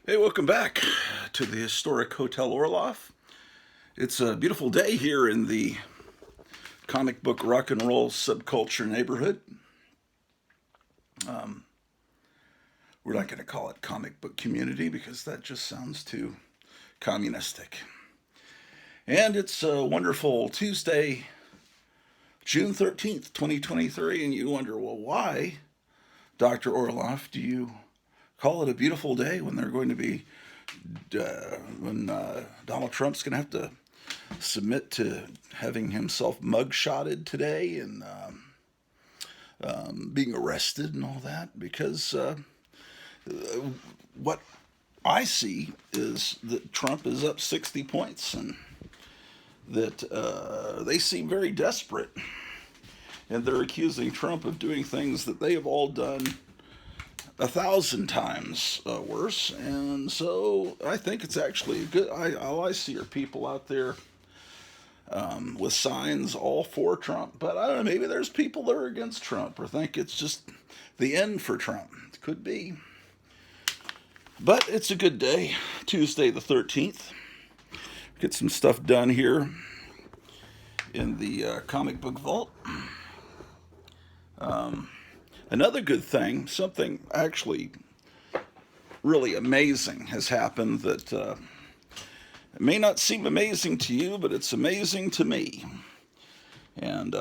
Hey, welcome back to the historic Hotel Orloff. It's a beautiful day here in the comic book rock and roll subculture neighborhood. We're not going to call it comic book community because that just sounds too communistic. And it's a wonderful Tuesday, June 13th, 2023, and you wonder, well, why, Dr. Orloff, do you call it a beautiful day when they're going to be, when Donald Trump's going to have to submit to having himself mugshotted today and being arrested and all that? Because what I see is that Trump is up 60 points and that they seem very desperate. And they're accusing Trump of doing things that they have all done 1,000 times worse. And so I think it's actually good. All I see are people out there with signs all for Trump. But I don't know, maybe there's people that are against Trump or think it's just the end for Trump. It could be. But it's a good day, Tuesday the 13th. Get some stuff done here in the comic book vault. Another good thing, something actually really amazing has happened that it may not seem amazing to you, but it's amazing to me. And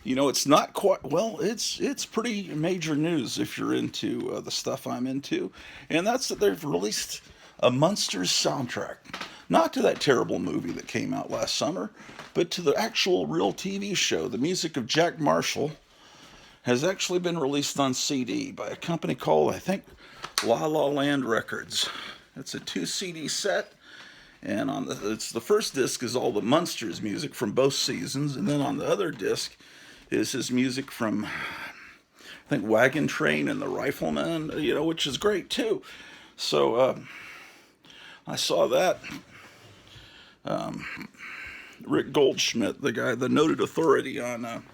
it's not quite well. It's pretty major news if you're into the stuff I'm into, and that's that they've released a Munsters soundtrack, not to that terrible movie that came out last summer, but to the actual real TV show. The music of Jack Marshall has actually been released on CD by a company called, I think, La La Land Records. It's a 2 CD set, and it's the first disc is all the Munsters music from both seasons, and then on the other disc is his music from, I think, Wagon Train and the Rifleman, which is great too. So I saw that. Rick Goldschmidt, the guy, the noted authority on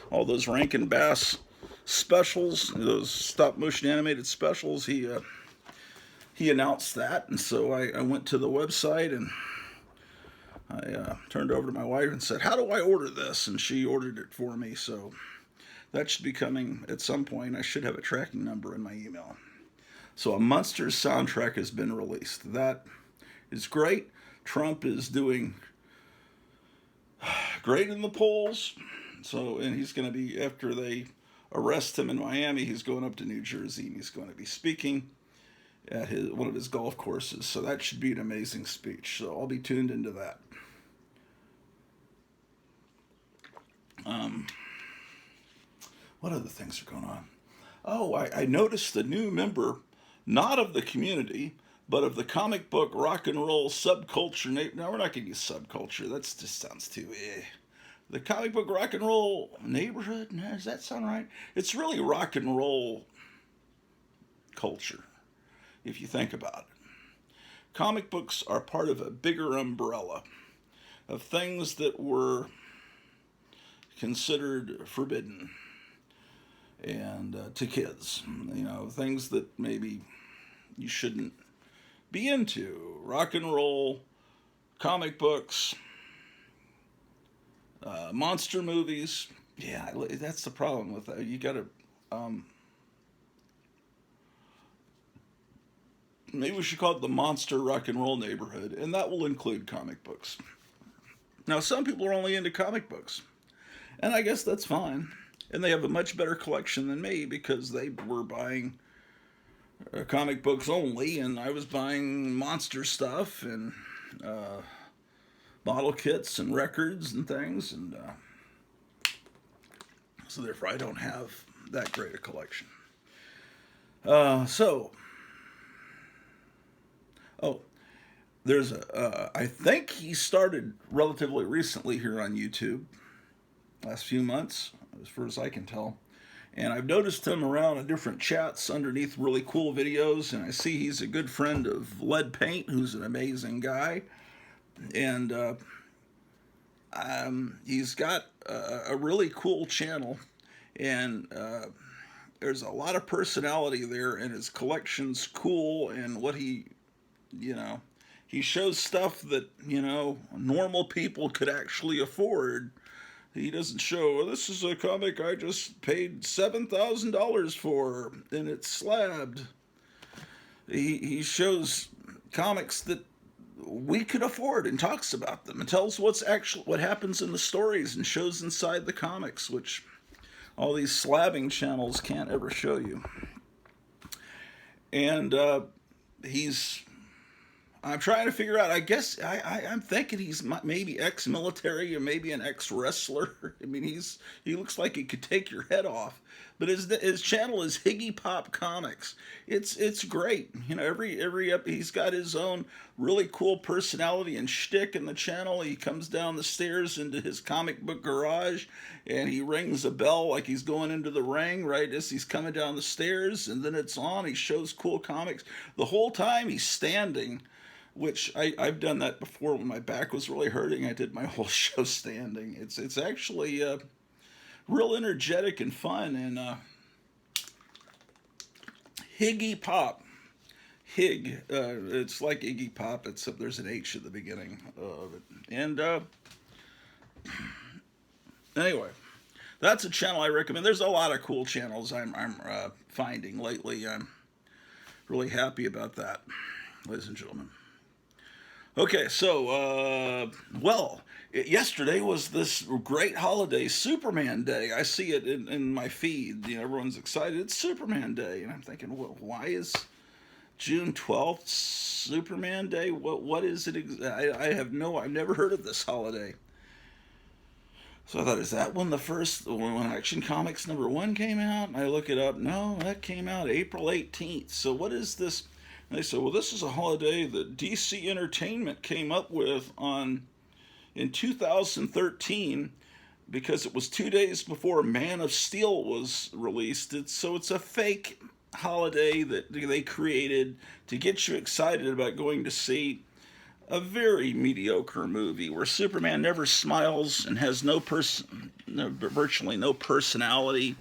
all those Rankin Bass specials, those stop motion animated specials, he announced that, and so I went to the website and I turned over to my wife and said, "How do I order this?" And she ordered it for me. So that should be coming at some point. I should have a tracking number in my email. So a Munsters soundtrack has been released. That is great. Trump is doing great in the polls. So, and he's going to be, after they arrest him in Miami, he's going up to New Jersey and he's going to be speaking at one of his golf courses. So that should be an amazing speech. So I'll be tuned into that. What other things are going on? Oh, I noticed a new member, not of the community, but of the comic book rock and roll subculture. Now, we're not going to use subculture. That just sounds too The comic book rock and roll neighborhood? Does that sound right? It's really rock and roll culture, if you think about it. Comic books are part of a bigger umbrella of things that were considered forbidden and to kids. Things that maybe you shouldn't be into. Rock and roll, comic books, monster movies. Yeah, that's the problem with that. You gotta, maybe we should call it the monster rock and roll neighborhood, and that will include comic books. Now, some people are only into comic books, and I guess that's fine. And they have a much better collection than me because they were buying comic books only, and I was buying monster stuff and bottle kits and records and things, and so therefore I don't have that great a collection. So, oh, there's I think he started relatively recently here on YouTube, last few months, as far as I can tell. And I've noticed him around in different chats underneath really cool videos, and I see he's a good friend of Lead Paint, who's an amazing guy. And he's got a really cool channel, and there's a lot of personality there, and his collection's cool. And what you know, he shows stuff that normal people could actually afford. He doesn't show, well, this is a comic I just paid $7,000 for and it's slabbed. He shows comics that we could afford and talks about them and tells what happens in the stories and shows inside the comics, which all these slabbing channels can't ever show you. And he's I'm trying to figure out. I guess I'm thinking he's maybe ex-military or maybe an ex-wrestler. I mean, he looks like he could take your head off. But his channel is Higgy Pop Comics. It's great. Every he's got his own really cool personality and shtick in the channel. He comes down the stairs into his comic book garage, and he rings a bell like he's going into the ring right as he's coming down the stairs, and then it's on. He shows cool comics. The whole time he's standing, which I've done that before when my back was really hurting. I did my whole show standing. It's actually real energetic and fun. And Higgy Pop. It's like Iggy Pop, except there's an H at the beginning of it. And anyway, that's a channel I recommend. There's a lot of cool channels I'm finding lately. I'm really happy about that, ladies and gentlemen. Okay, so, yesterday was this great holiday, Superman Day. I see it in my feed. Everyone's excited. It's Superman Day. And I'm thinking, well, why is June 12th Superman Day? What is it? I've never heard of this holiday. So I thought, is that when Action Comics #1 came out? And I look it up. No, that came out April 18th. So what is this? And they said, well, this is a holiday that DC Entertainment came up with in 2013 because it was 2 days before Man of Steel was released. So it's a fake holiday that they created to get you excited about going to see a very mediocre movie where Superman never smiles and has virtually no personality.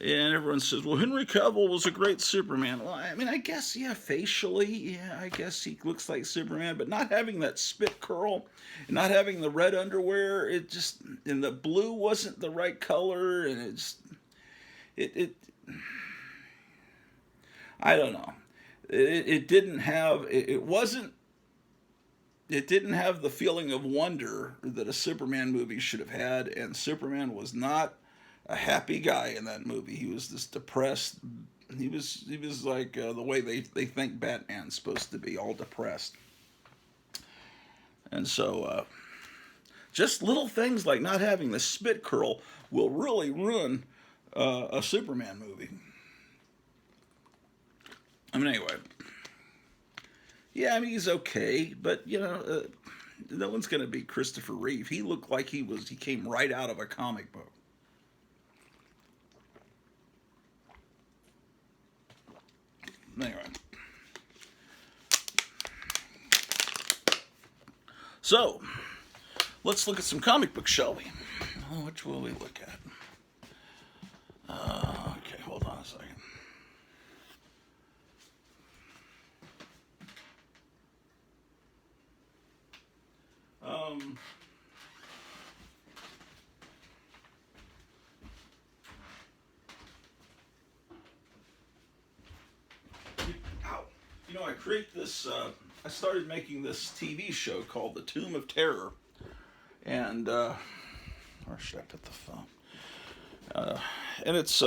And everyone says, well, Henry Cavill was a great Superman. Well, I mean, I guess, facially, I guess he looks like Superman, but not having that spit curl, and not having the red underwear, and the blue wasn't the right color, and I don't know. It didn't have the feeling of wonder that a Superman movie should have had, and Superman was not a happy guy in that movie. He was this depressed. He was like the way they think Batman's supposed to be, all depressed. And so, just little things like not having the spit curl will really ruin a Superman movie. I mean, anyway. Yeah, I mean, he's okay, but, no one's going to be Christopher Reeve. He looked like he came right out of a comic book. Anyway. So, let's look at some comic books, shall we? Which will we look at? Okay, hold on a second. I create this. I started making this TV show called The Tomb of Terror, and where should I put the phone? And it's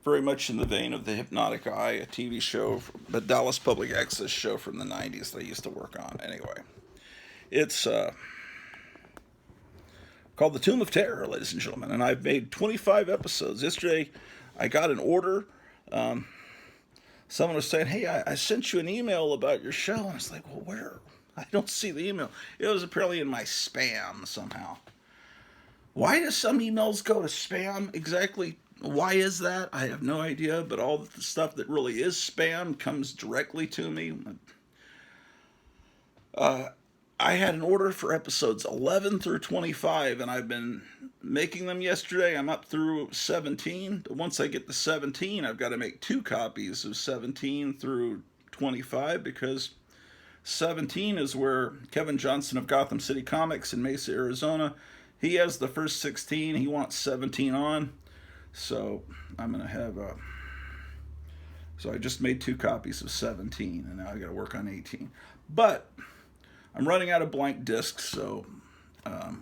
very much in the vein of The Hypnotic Eye, a TV show, the Dallas Public Access show from the '90s that I used to work on. Anyway, it's called The Tomb of Terror, ladies and gentlemen, and I've made 25 episodes. Yesterday, I got an order. Someone was saying, hey, I sent you an email about your show. And I was like, well, where? I don't see the email. It was apparently in my spam somehow. Why do some emails go to spam exactly? Why is that? I have no idea. But all the stuff that really is spam comes directly to me. I had an order for episodes 11 through 25, and I've been making them yesterday. I'm up through 17. Once I get to 17, I've got to make 2 copies of 17 through 25, because 17 is where Kevin Johnson of Gotham City Comics in Mesa, Arizona, he has the first 16. He wants 17 on. So I'm going to have a. So I just made 2 copies of 17, and now I got to work on 18. But I'm running out of blank discs, so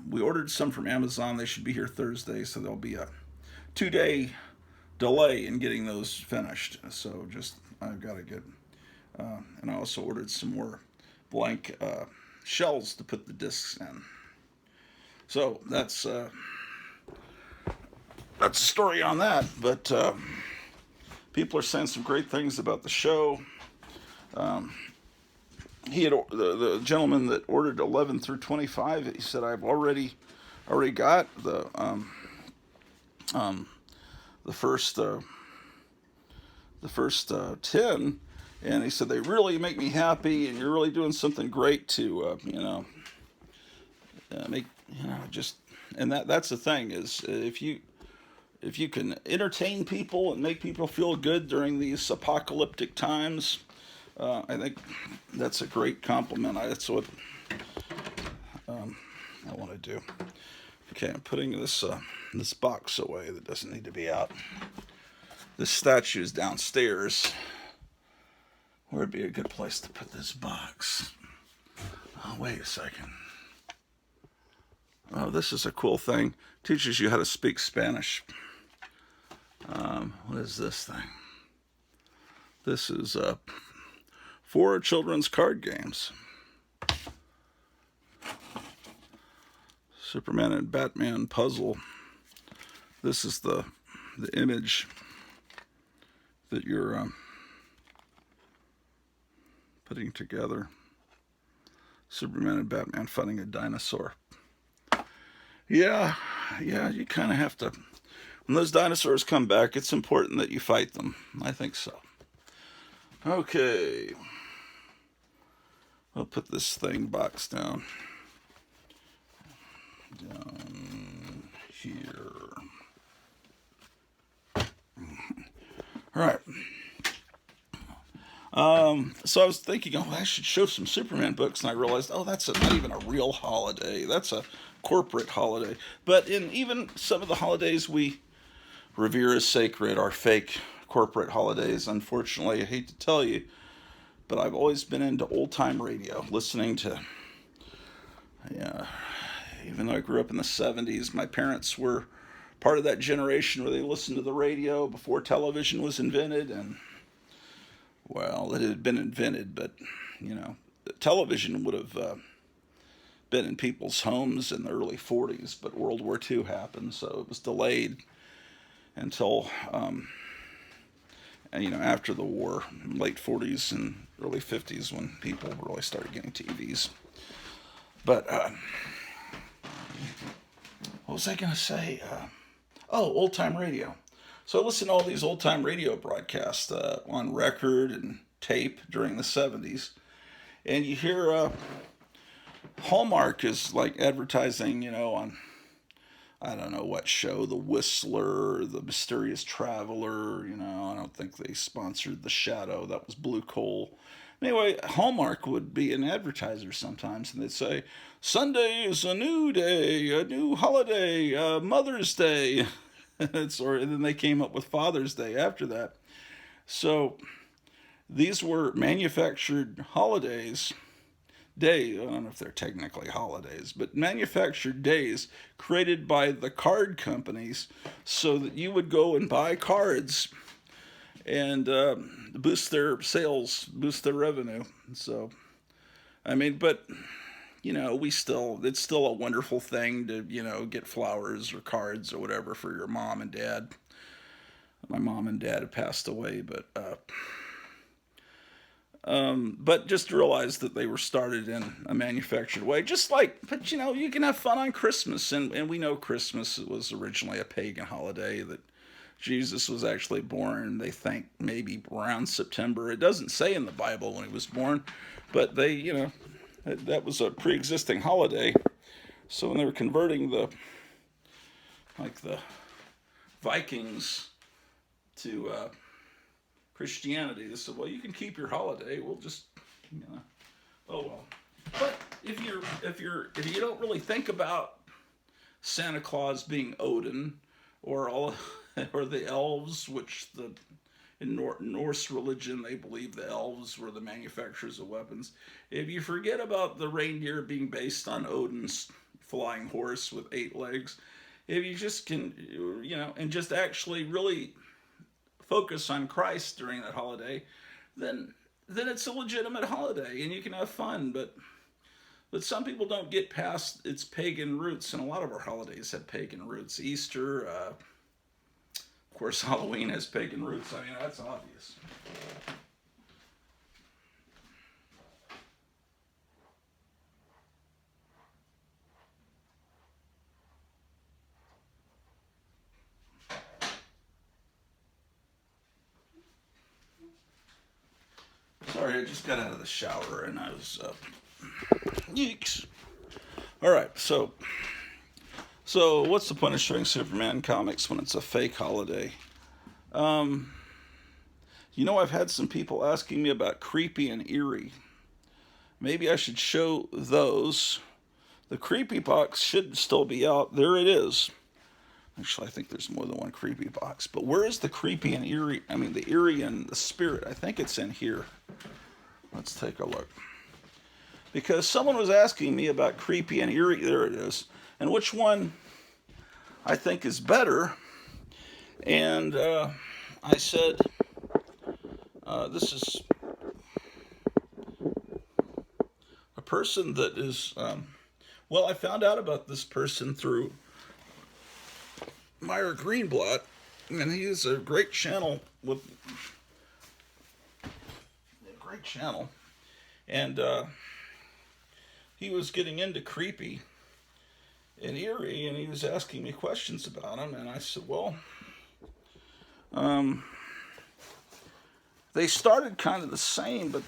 we ordered some from Amazon. They should be here Thursday, so there'll be a 2-day delay in getting those finished. So just I've got to get, and I also ordered some more blank shells to put the discs in. So that's a story on that. But people are saying some great things about the show. He had the gentleman that ordered 11 through 25. He said, "I've already got the first 10," and he said they really make me happy, and you're really doing something great to make just, and that's the thing is, if you can entertain people and make people feel good during these apocalyptic times, I think that's a great compliment. That's what I want to do. Okay, I'm putting this box away that doesn't need to be out. This statue is downstairs. Where would be a good place to put this box? Oh, wait a second. Oh, this is a cool thing. Teaches you how to speak Spanish. What is this thing? This is 4 children's card games. Superman and Batman puzzle. This is the image that you're putting together. Superman and Batman fighting a dinosaur. Yeah, you kind of have to. When those dinosaurs come back, it's important that you fight them. I think so. Okay. I'll put this thing box down here. All right. So I was thinking, I should show some Superman books, and I realized, that's not even a real holiday. That's a corporate holiday. But in even some of the holidays we revere as sacred are fake corporate holidays. Unfortunately, I hate to tell you, but I've always been into old-time radio, listening to, even though I grew up in the 70s, my parents were part of that generation where they listened to the radio before television was invented, and, well, it had been invented, but, television would have been in people's homes in the early 40s, but World War II happened, so it was delayed until, after the war, late 40s and early 50s, when people really started getting TVs. But, what was I going to say? Old-time radio. So I listened to all these old-time radio broadcasts on record and tape during the 70s. And you hear Hallmark is like advertising, on, I don't know what show, The Whistler, The Mysterious Traveler, I don't think they sponsored The Shadow. That was Blue Coal. Anyway, Hallmark would be an advertiser sometimes, and they'd say, Sunday is a new day, a new holiday, Mother's Day. And then they came up with Father's Day after that. So these were manufactured holidays, I don't know if they're technically holidays, but manufactured days created by the card companies so that you would go and buy cards and boost their sales, boost their revenue. So, but, it's still a wonderful thing to, get flowers or cards or whatever for your mom and dad. My mom and dad have passed away, but just realize that they were started in a manufactured way. But you can have fun on Christmas, and we know Christmas was originally a pagan holiday that Jesus was actually born, they think, maybe around September. It doesn't say in the Bible when he was born, but they, That was a pre-existing holiday. So when they were converting the Vikings to Christianity, they said, "Well, you can keep your holiday. We'll just, you know, oh well." But if you don't really think about Santa Claus being Odin, or all, or the elves, which in Norse religion they believe the elves were the manufacturers of weapons. If you forget about the reindeer being based on Odin's flying horse with 8 legs, if you just can, and just actually really focus on Christ during that holiday, then it's a legitimate holiday and you can have fun. But some people don't get past its pagan roots, and a lot of our holidays have pagan roots. Easter, of course, Halloween has pagan roots. I mean, that's obvious. Sorry, I just got out of the shower and I was, yeeks. All right, so what's the point of showing Superman comics when it's a fake holiday? Um, I've had some people asking me about Creepy and Eerie. Maybe I should show those. The Creepy box should still be out. There it is. Actually, I think there's more than one Creepy box. But where is the Creepy and Eerie? I mean, the Eerie and the Spirit. I think it's in here. Let's take a look. Because someone was asking me about Creepy and Eerie. There it is. And which one I think is better. And I said, this is a person that is, I found out about this person through Meyer Greenblatt, and he has a great channel and he was getting into Creepy and Eerie, and he was asking me questions about them, and I said, well, they started kind of the same, but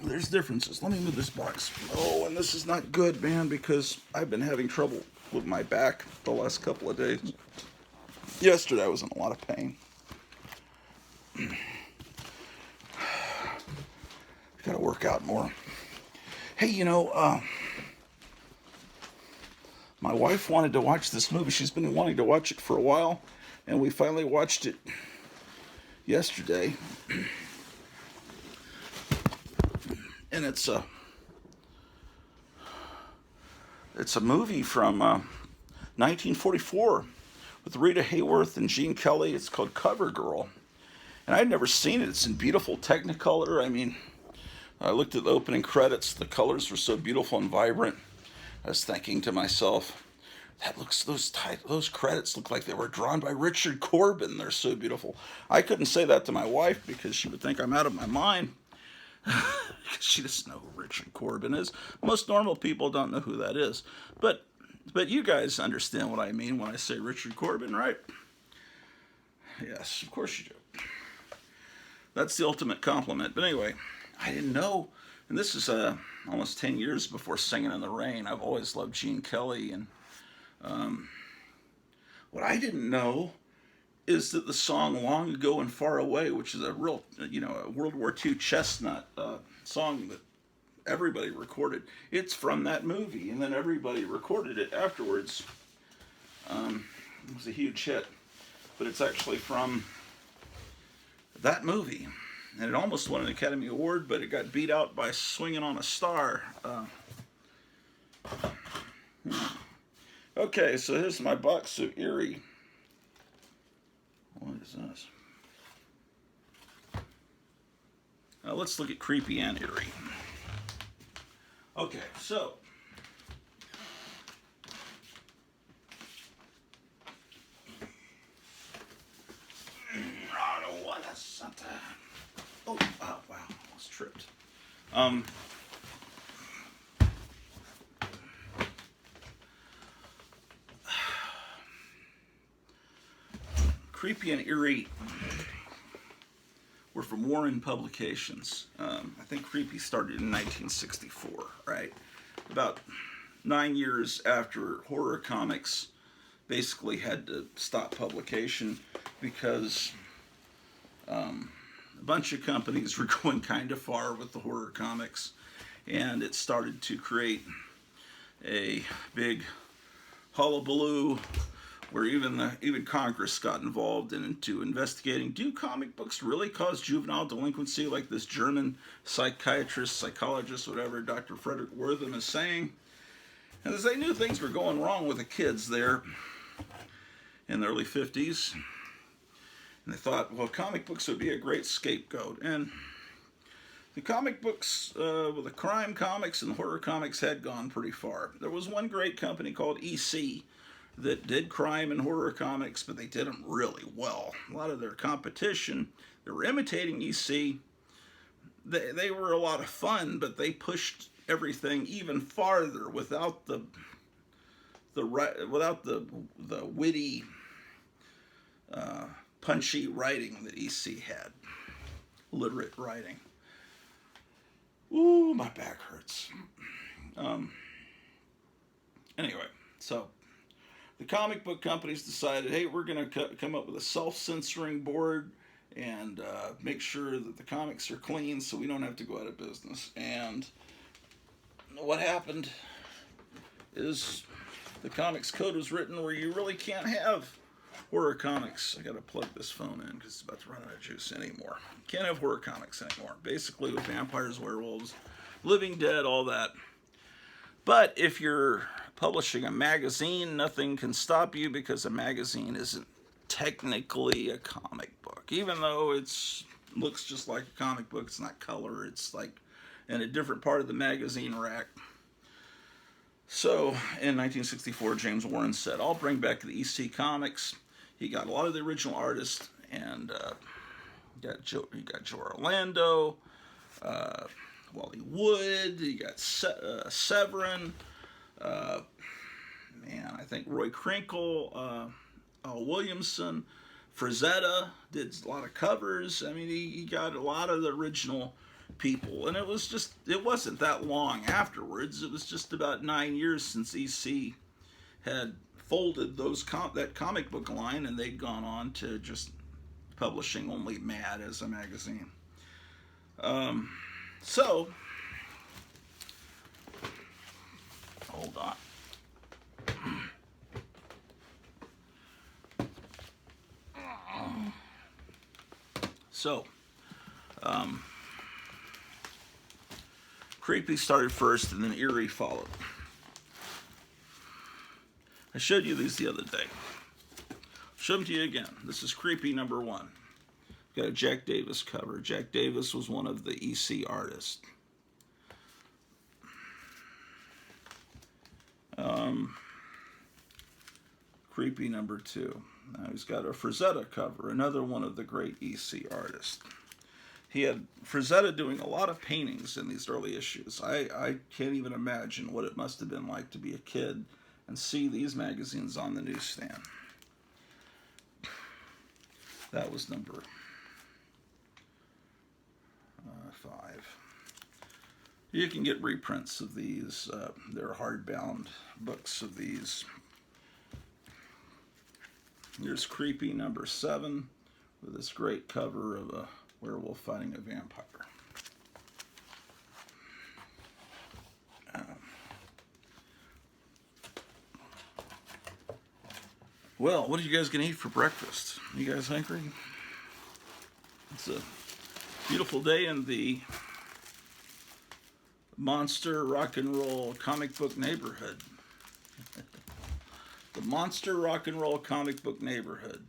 there's differences. Let me move this box. Oh, and this is not good, man, because I've been having trouble with my back the last couple of days. Yesterday I was in a lot of pain. Got to work out more. Hey, my wife wanted to watch this movie. She's been wanting to watch it for a while, and we finally watched it yesterday. And it's a movie from 1944 with Rita Hayworth and Gene Kelly. It's called Cover Girl. And I'd never seen it. It's in beautiful Technicolor. I mean, I looked at the opening credits. The colors were so beautiful and vibrant. I was thinking to myself, those credits look like they were drawn by Richard Corbin. They're so beautiful. I couldn't say that to my wife because she would think I'm out of my mind. She doesn't know who Richard Corbin is. Most normal people don't know who that is. But you guys understand what I mean when I say Richard Corbin, right? Yes, of course you do. That's the ultimate compliment. But anyway, I didn't know, and this is almost 10 years before Singing in the Rain. I've always loved Gene Kelly, and what I didn't know is that the song Long Ago and Far Away, which is a real, a World War II chestnut song that everybody recorded, it's from that movie, and then everybody recorded it afterwards. It was a huge hit, but it's actually from that movie. And it almost won an Academy Award, but it got beat out by Swinging on a Star. Okay, so here's my box of Eerie. What is this? Let's look at Creepy and Eerie. Okay, so oh, wow, almost tripped. Creepy and Eerie were from Warren Publications. I think Creepy started in 1964, right? About 9 years after horror comics basically had to stop publication because a bunch of companies were going kind of far with the horror comics, and it started to create a big hullabaloo where even Congress got involved into investigating, do comic books really cause juvenile delinquency, like this German psychiatrist, psychologist, whatever, Dr. Frederick Wortham is saying? And as they knew things were going wrong with the kids there in the early 50s, and they thought, well, comic books would be a great scapegoat. And the comic books, well, the crime comics and the horror comics had gone pretty far. There was one great company called EC that did crime and horror comics, but they did them really well. A lot of their competition, they were imitating EC. They were a lot of fun, but they pushed everything even farther without the witty, punchy writing that EC had, literate writing. Ooh, my back hurts. Anyway, so the comic book companies decided, hey, we're going to come up with a self-censoring board and make sure that the comics are clean so we don't have to go out of business. And what happened is the comics code was written where you really can't have horror comics. I gotta plug this phone in because it's about to run out of juice anymore. Can't have horror comics anymore. Basically with vampires, werewolves, living dead, all that. But if you're publishing a magazine, nothing can stop you because a magazine isn't technically a comic book. Even though it's looks just like a comic book, it's not color, it's like in a different part of the magazine rack. So in 1964, James Warren said, I'll bring back the EC Comics. He got a lot of the original artists, and he got Joe Orlando, Wally Wood, he got Severin, I think Roy Krinkle, Al Williamson, Frazetta did a lot of covers. I mean, he got a lot of the original people, and it wasn't that long afterwards. It was just about 9 years since EC had folded that comic book line, and they'd gone on to just publishing only Mad as a magazine. So hold on. So Creepy started first, and then Eerie followed. I showed you these the other day. Show them to you again. This is Creepy number 1. Got a Jack Davis cover. Jack Davis was one of the EC artists. Creepy number 2. Now he's got a Frazetta cover, another one of the great EC artists. He had Frazetta doing a lot of paintings in these early issues. I can't even imagine what it must have been like to be a kid and see these magazines on the newsstand. That was number 5. You can get reprints of these. They're hardbound books of these. Here's Creepy number 7 with this great cover of a werewolf fighting a vampire. Well, what are you guys going to eat for breakfast? You guys hungry? It's a beautiful day in the monster rock and roll comic book neighborhood. The monster rock and roll comic book neighborhood.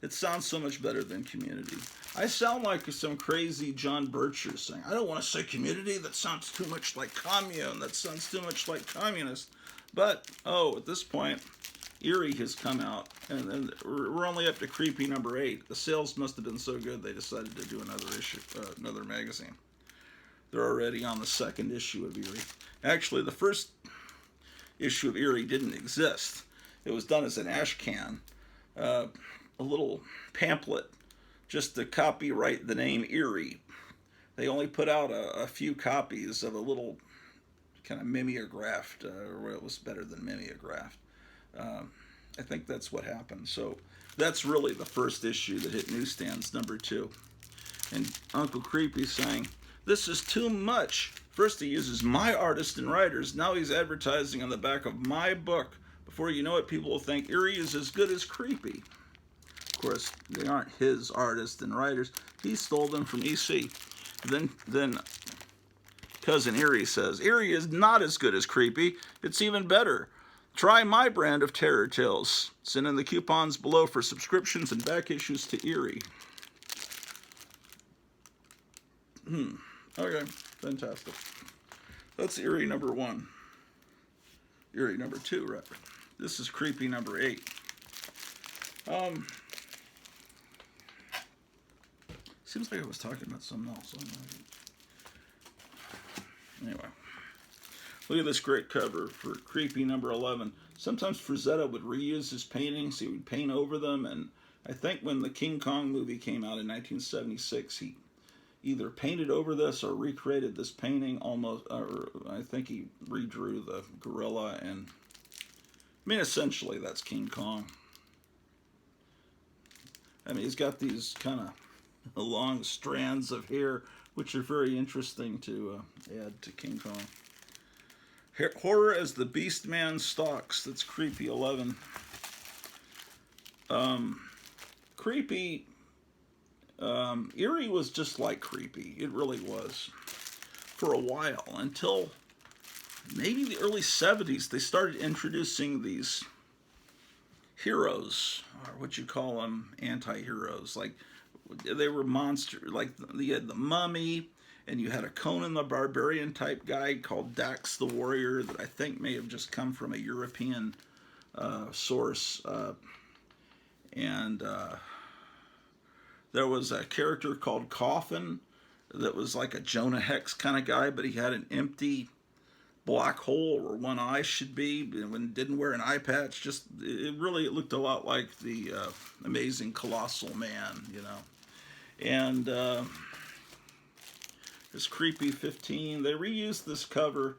It sounds so much better than Community. I sound like some crazy John Bircher saying, I don't want to say Community, that sounds too much like commune, that sounds too much like communist. But, at this point, Eerie has come out, and we're only up to Creepy number 8. The sales must have been so good they decided to do another issue, another magazine. They're already on the second issue of Eerie. Actually, the first issue of Eerie didn't exist. It was done as an ash can, a little pamphlet just to copyright the name Eerie. They only put out a few copies of a little kind of mimeographed, or it was better than mimeographed. Um, I think that's what happened. So that's really the first issue that hit newsstands, number two. And Uncle Creepy saying, "This is too much. First he uses my artists and writers, now he's advertising on the back of my book. Before you know it, people will think Eerie is as good as Creepy." Of course, they aren't his artists and writers. He stole them from EC. Then Cousin Eerie says, "Eerie is not as good as Creepy. It's even better. Try my brand of terror tales. Send in the coupons below for subscriptions and back issues to Eerie." Okay, fantastic. That's Eerie number one. Eerie number two, rather. This is Creepy number 8. Seems like I was talking about something else. Anyway, look at this great cover for Creepy number 11. Sometimes Frazetta would reuse his paintings. He would paint over them, and I think when the King Kong movie came out in 1976, he either painted over this or recreated this painting almost, or I think he redrew the gorilla, and I mean, essentially that's King Kong. I mean, he's got these kind of long strands of hair, which are very interesting to add to King Kong. Horror as the Beast Man Stalks. That's Creepy 11. Creepy. Eerie was just like Creepy. It really was. For a while. Until maybe the early 70s, they started introducing these heroes, or what you call them, anti-heroes. Like, they were monsters. Like, you had the Mummy, and you had a Conan the Barbarian type guy called Dax the Warrior that I think may have just come from a European source. And there was a character called Coffin that was like a Jonah Hex kind of guy, but he had an empty black hole where one eye should be, and didn't wear an eye patch. Just it looked a lot like the Amazing Colossal Man, you know. And this Creepy 15, they reused this cover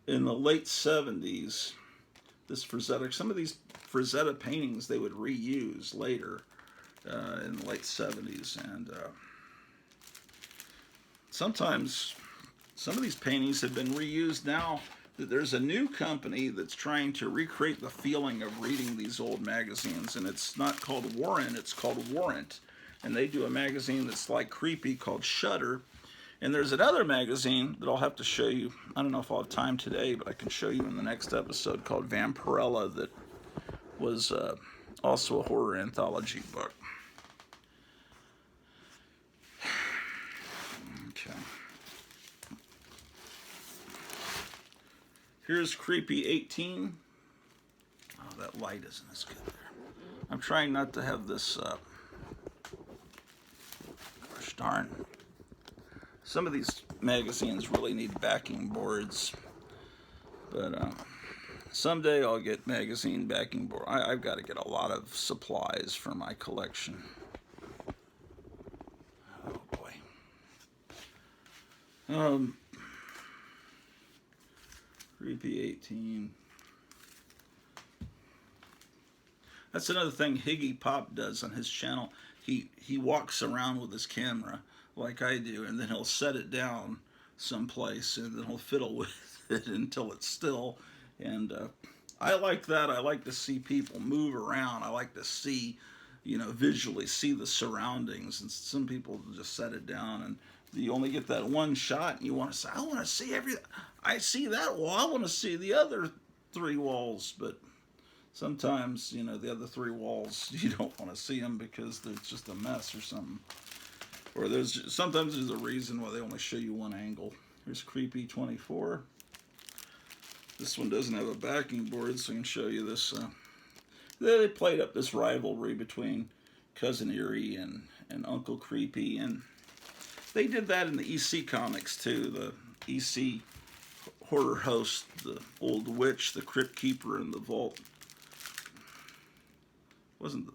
in the late 70s. This Frazetta, some of these Frazetta paintings they would reuse later in the late 70s, and sometimes some of these paintings have been reused now. There's a new company that's trying to recreate the feeling of reading these old magazines, and it's not called Warren, it's called Warrant. And they do a magazine that's like Creepy called Shudder. And there's another magazine that I'll have to show you. I don't know if I'll have time today, but I can show you in the next episode, called Vampirella, that was also a horror anthology book. Okay. Here's Creepy 18. Oh, that light isn't as good there. I'm trying not to have this, gosh darn. Some of these magazines really need backing boards. But someday I'll get magazine backing board. I've got to get a lot of supplies for my collection. Oh boy. Creepy 18. That's another thing Higgy Pop does on his channel. He walks around with his camera like I do, and then he'll set it down someplace, and then he'll fiddle with it until it's still. And I like that. I like to see people move around. I like to see, visually see the surroundings. And some people just set it down, and you only get that one shot, and you want to say, I want to see everything. I see that wall. I want to see the other 3 walls. But sometimes, the other 3 walls, you don't want to see them because it's just a mess or something. Or sometimes there's a reason why they only show you one angle. Here's Creepy 24. This one doesn't have a backing board, so I can show you this. They played up this rivalry between Cousin Eerie and Uncle Creepy, and they did that in the EC comics too. The EC horror host, the old witch, the crypt keeper, and the vault. Wasn't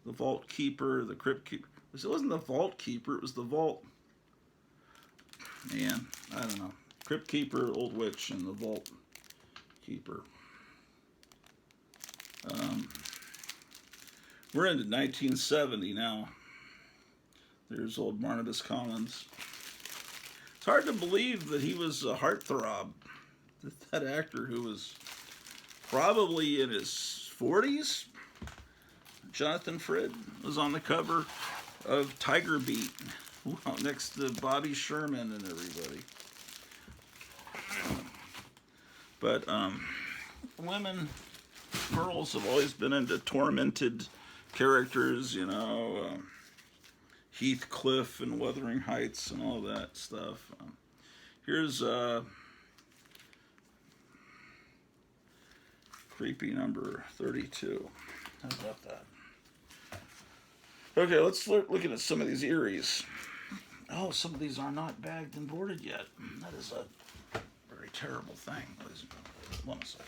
the vault keeper, the crypt keeper? It wasn't the Vault Keeper. It was the Vault. Man, I don't know. Crypt Keeper, Old Witch, and the Vault Keeper. Um, we're into 1970 now. There's old Barnabas Collins. It's hard to believe that he was a heartthrob. That actor who was probably in his 40s, Jonathan Frid, was on the cover of Tiger Beat, next to Bobby Sherman and everybody. But women, girls have always been into tormented characters, you know, Heathcliff and Wuthering Heights and all that stuff. Here's creepy number 32. How about that? Okay, let's start looking at some of these Eerie's. Oh, some of these are not bagged and boarded yet. That is a very terrible thing. One second.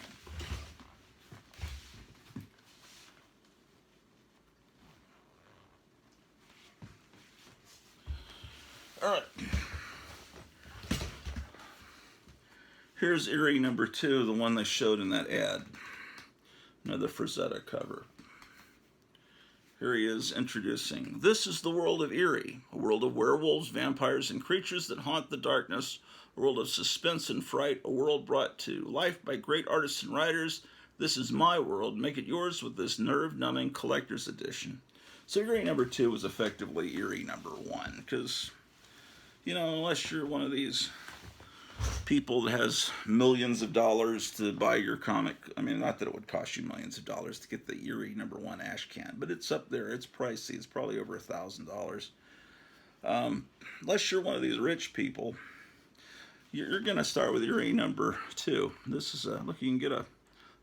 All right. Here's Eerie number 2, the one they showed in that ad. Another Frazetta cover. Here he is introducing, "This is the world of Eerie, a world of werewolves, vampires, and creatures that haunt the darkness, a world of suspense and fright, a world brought to life by great artists and writers. This is my world. Make it yours with this nerve-numbing collector's edition." So Eerie number 2 was effectively Eerie number 1, because, you know, unless you're one of these people that has millions of dollars to buy your comic. I mean, not that it would cost you millions of dollars to get the Eerie number 1 ash can, but it's up there. It's pricey. It's probably over $1,000. Unless you're one of these rich people, you're going to start with Eerie number 2. This is look, you can get a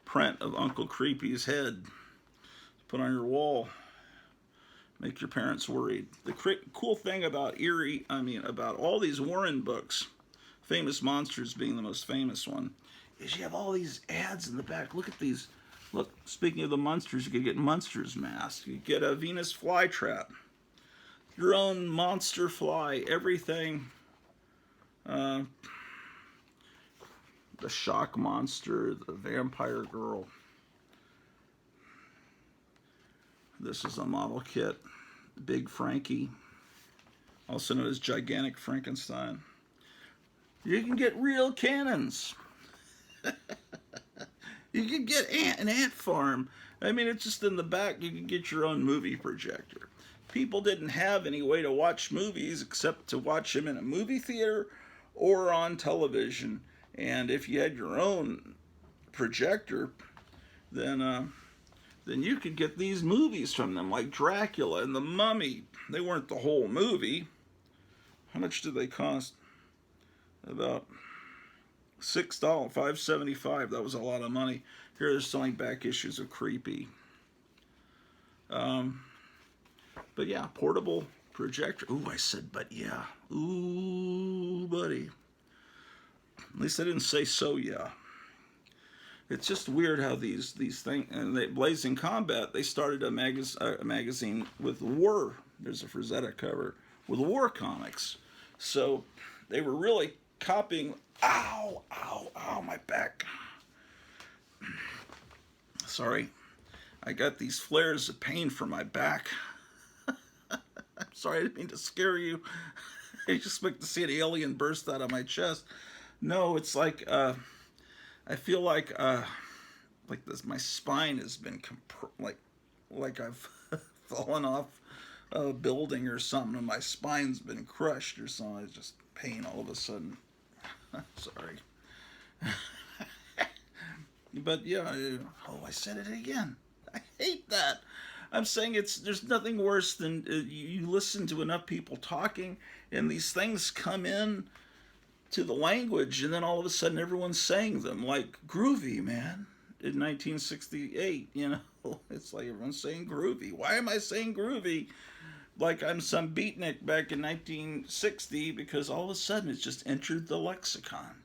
print of Uncle Creepy's head to put on your wall. Make your parents worried. The cool thing about Eerie, about all these Warren books, Famous Monsters being the most famous one, is you have all these ads in the back. Look at these. Look, speaking of the monsters, you could get Monsters Mask. You could get a Venus flytrap. Your own monster fly. Everything. The shock monster. The vampire girl. This is a model kit. Big Frankie. Also known as Gigantic Frankenstein. You can get real cannons. You can get an ant farm. I mean, it's just in the back. You can get your own movie projector. People didn't have any way to watch movies except to watch them in a movie theater or on television. And if you had your own projector, then you could get these movies from them, like Dracula and The Mummy. They weren't the whole movie. How much did they cost? About $6, $5.75. That was a lot of money. Here they're selling back issues of Creepy. But yeah, portable projector. Ooh, I said, but yeah. Ooh, buddy. At least I didn't say so, yeah. It's just weird how these things, and Blazing Combat, they started a magazine with war. There's a Frazetta cover with war comics. So they were really copying. Ow, ow, ow, my back. Sorry. I got these flares of pain from my back. I'm sorry, I didn't mean to scare you. I just expect to see an alien burst out of my chest. No, it's like, I feel like this, my spine has been, like I've fallen off a building or something, and my spine's been crushed or something. It's just pain all of a sudden. Sorry. But yeah, I said it again. I hate that. I'm saying there's nothing worse than you listen to enough people talking, and these things come in to the language, and then all of a sudden everyone's saying them, like groovy, man. In 1968, it's like everyone's saying groovy. Why am I saying groovy? Like I'm some beatnik back in 1960, because all of a sudden it's just entered the lexicon.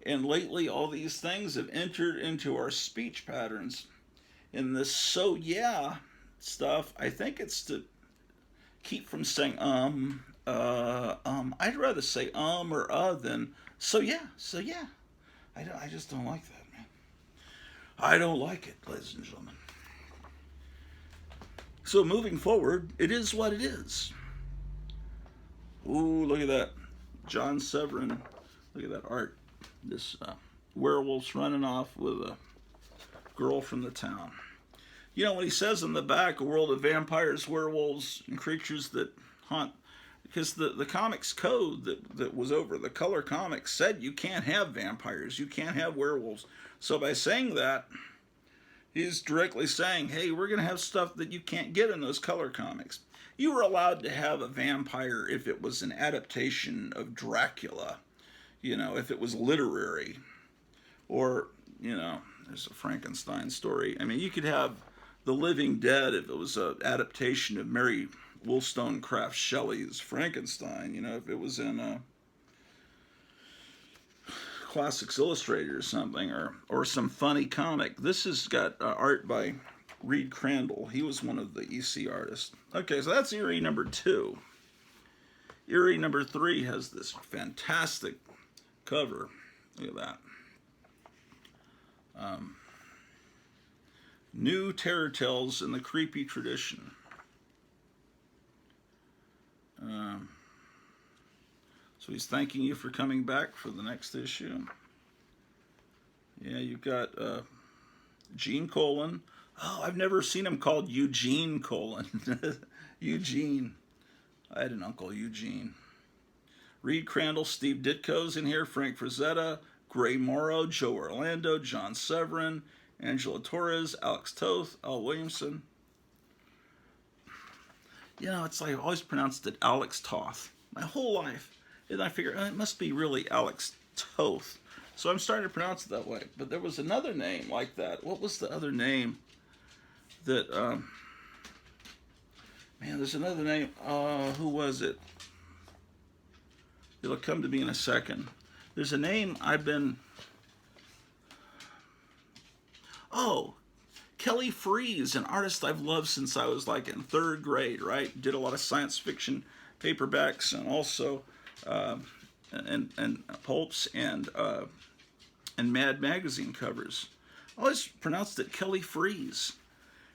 And lately all these things have entered into our speech patterns. And this so yeah stuff, I think it's to keep from saying I'd rather say or than so yeah, so yeah. I just don't like that, man. I don't like it, ladies and gentlemen. So moving forward, it is what it is. Ooh, look at that. John Severin. Look at that art. This werewolf's running off with a girl from the town. You know, when he says in the back, a world of vampires, werewolves, and creatures that haunt, because the comics code that was over the color comics said you can't have vampires, you can't have werewolves. So by saying that, he's directly saying, hey, we're going to have stuff that you can't get in those color comics. You were allowed to have a vampire if it was an adaptation of Dracula, you know, if it was literary, or, you know, there's a Frankenstein story. I mean, you could have The Living Dead if it was an adaptation of Mary Wollstonecraft Shelley's Frankenstein, you know, if it was in Classics Illustrated or something, or some funny comic. This has got art by Reed Crandall. He was one of the EC artists. Okay, so that's Eerie number 2. Eerie number 3 has this fantastic cover. Look at that. New terror tales in the creepy tradition. So he's thanking you for coming back for the next issue. Yeah, you've got Gene Colan. Oh, I've never seen him called Eugene Colan. Eugene. I had an uncle, Eugene. Reed Crandall, Steve Ditko's in here, Frank Frazetta, Gray Morrow, Joe Orlando, John Severin, Angela Torres, Alex Toth, Al Williamson. You know, it's like I've always pronounced it Alex Toth my whole life. And I figure it must be really Alex Toth. So I'm starting to pronounce it that way. But there was another name like that. What was the other name that, man, there's another name. Who was it? It'll come to me in a second. There's a name I've been, Kelly Freas, an artist I've loved since I was like in 3rd grade, right? Did a lot of science fiction paperbacks and also and pulps and Mad magazine covers. I always pronounced it Kelly Freas.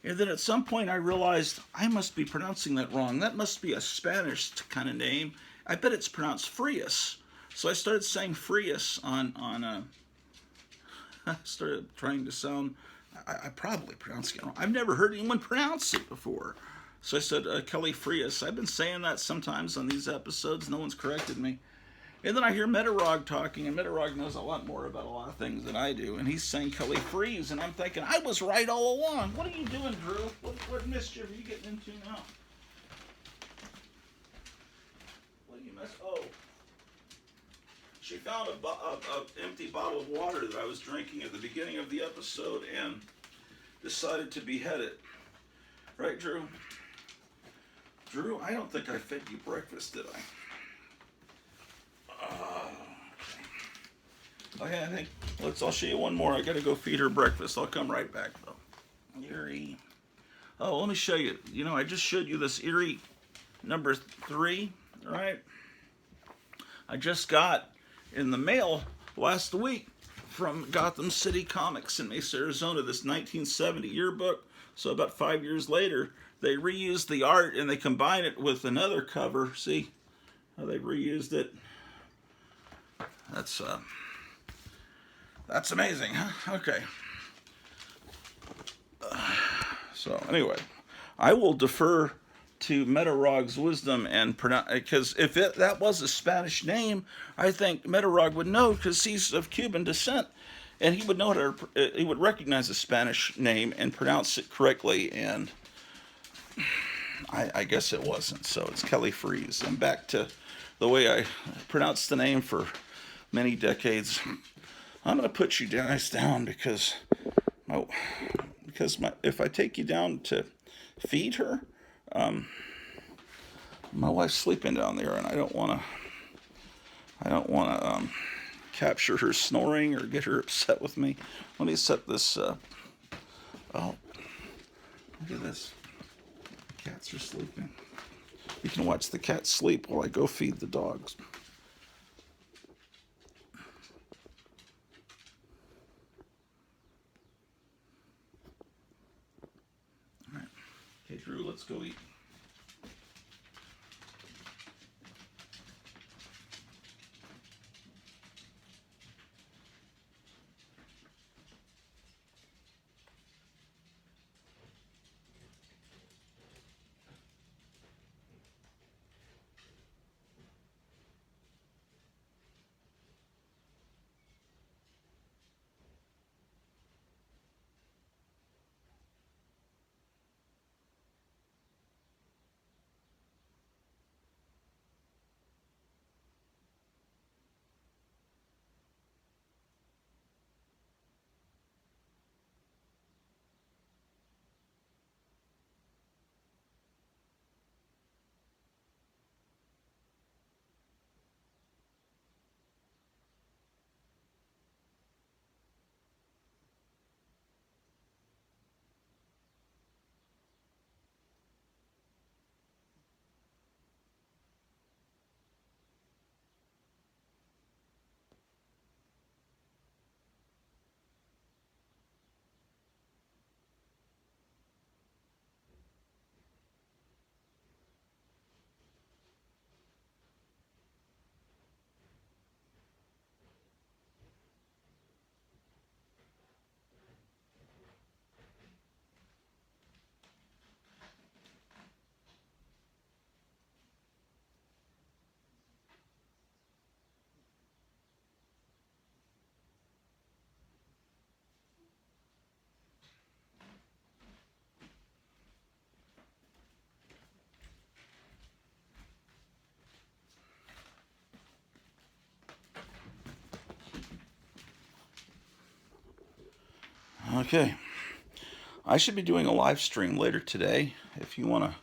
And then at some point I realized I must be pronouncing that wrong. That must be a Spanish kind of name. I bet it's pronounced Frias. So I started saying Frias on I started trying to sound, I probably pronounced it wrong. I've never heard anyone pronounce it before. So I said Kelly Frias. I've been saying that sometimes on these episodes. No one's corrected me. And then I hear Metarog talking, and Metarog knows a lot more about a lot of things than I do. And he's saying Kelly Freas, and I'm thinking, I was right all along. What are you doing, Drew? What mischief are you getting into now? What do you miss? Oh. She found a empty bottle of water that I was drinking at the beginning of the episode and decided to behead it. Right, Drew? Drew, I don't think I fed you breakfast, did I? Okay, I think I'll show you one more. I gotta go feed her breakfast. I'll come right back though. Eerie. Oh, let me show you. You know, I just showed you this Eerie number 3, right? I just got in the mail last week from Gotham City Comics in Mesa, Arizona, this 1970 yearbook. So about 5 years later, they reused the art and they combined it with another cover. See how they reused it? That's amazing, huh? Okay. So anyway, I will defer to Metarog's wisdom and pronounce, because if that was a Spanish name, I think Metarog would know because he's of Cuban descent, and he would know how to, he would recognize a Spanish name and pronounce it correctly. And I guess it wasn't, so it's Kelly Freas. I'm back to the way I pronounced the name for many decades. I'm going to put you guys down because if I take you down to feed her, my wife's sleeping down there, and I don't want to capture her snoring or get her upset with me. Let me set this. Oh, look at this. Cats are sleeping. You can watch the cat sleep while I go feed the dogs. All right. Okay, Drew, let's go eat. Okay. I should be doing a live stream later today. If you want to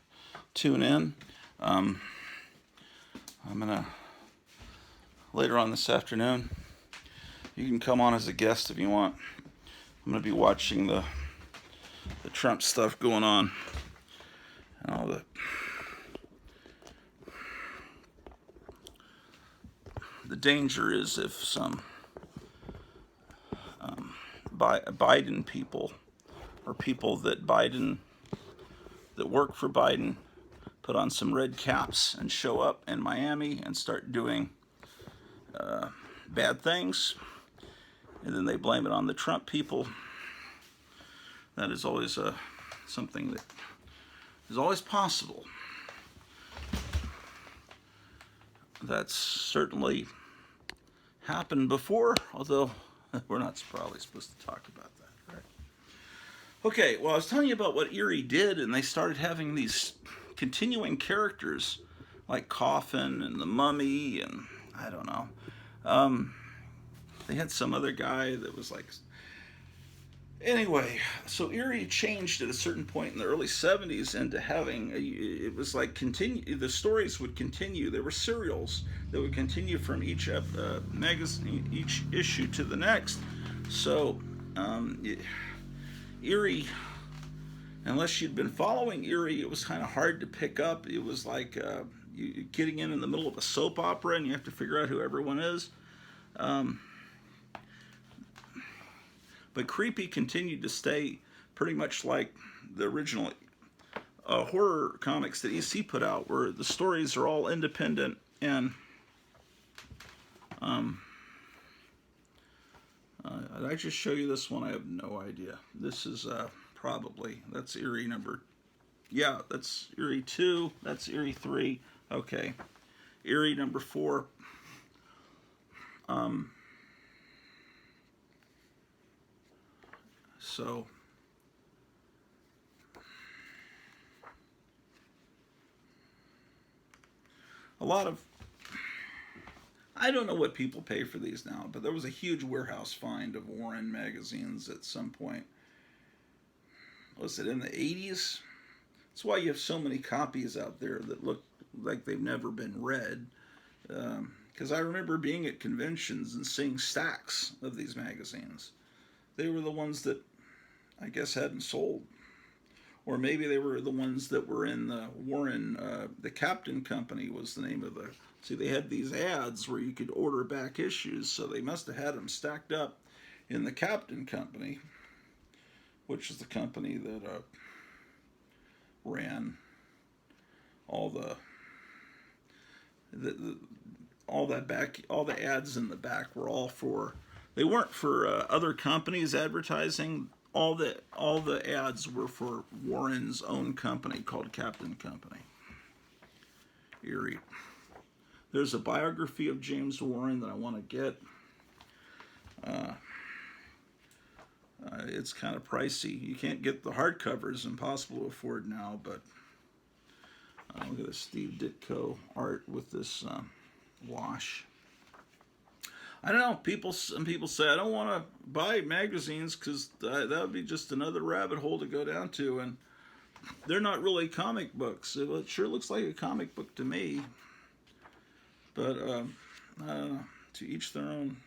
tune in, um, I'm gonna later on this afternoon. You can come on as a guest if you want. I'm gonna be watching the Trump stuff going on and all the danger is if some Biden people or people that work for Biden put on some red caps and show up in Miami and start doing bad things, and then they blame it on the Trump people. That is always something that is always possible. That's certainly happened before, although we're not probably supposed to talk about that, right? Okay, well, I was telling you about what Eerie did, and they started having these continuing characters like Coffin and the Mummy, and I don't know. They had some other guy that was like. Anyway, so Eerie changed at a certain point in the early 70s into having, it was like continue, the stories would continue. There were serials that would continue from each magazine, each issue to the next. So, Eerie, unless you'd been following Eerie, it was kind of hard to pick up. It was like you getting in the middle of a soap opera and you have to figure out who everyone is. But Creepy continued to stay pretty much like the original horror comics that EC put out, where the stories are all independent and did I just show you this one? I have no idea. This is probably, that's Eerie number, yeah, that's Eerie 2, that's Eerie 3, okay. Eerie number 4. So, a lot of, I don't know what people pay for these now, but there was a huge warehouse find of Warren magazines at some point. Was it in the 80s? That's why you have so many copies out there that look like they've never been read. Because I remember being at conventions and seeing stacks of these magazines. They were the ones that I guess hadn't sold. or maybe they were the ones that were in the Warren. The Captain Company was the name of the. See, they had these ads where you could order back issues, so they must have had them stacked up in the Captain Company, which is the company that ran all the all that back, all the ads in the back were all for. They weren't for other companies advertising. All the ads were for Warren's own company called Captain Company. Eerie. There's a biography of James Warren that I want to get. It's kind of pricey. You can't get the hardcovers, impossible to afford now, but look at this Steve Ditko art with this wash. I don't know. Some people say I don't want to buy magazines because that would be just another rabbit hole to go down to, and they're not really comic books. It sure looks like a comic book to me, but I don't know. To each their own.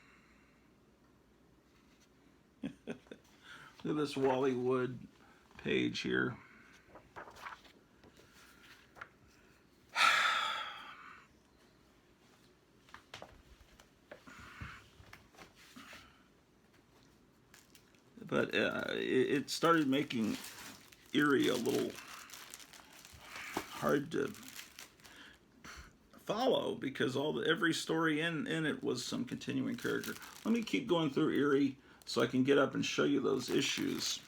Look at this Wally Wood page here. But it started making Eerie a little hard to follow because every story in it was some continuing character. Let me keep going through Eerie so I can get up and show you those issues.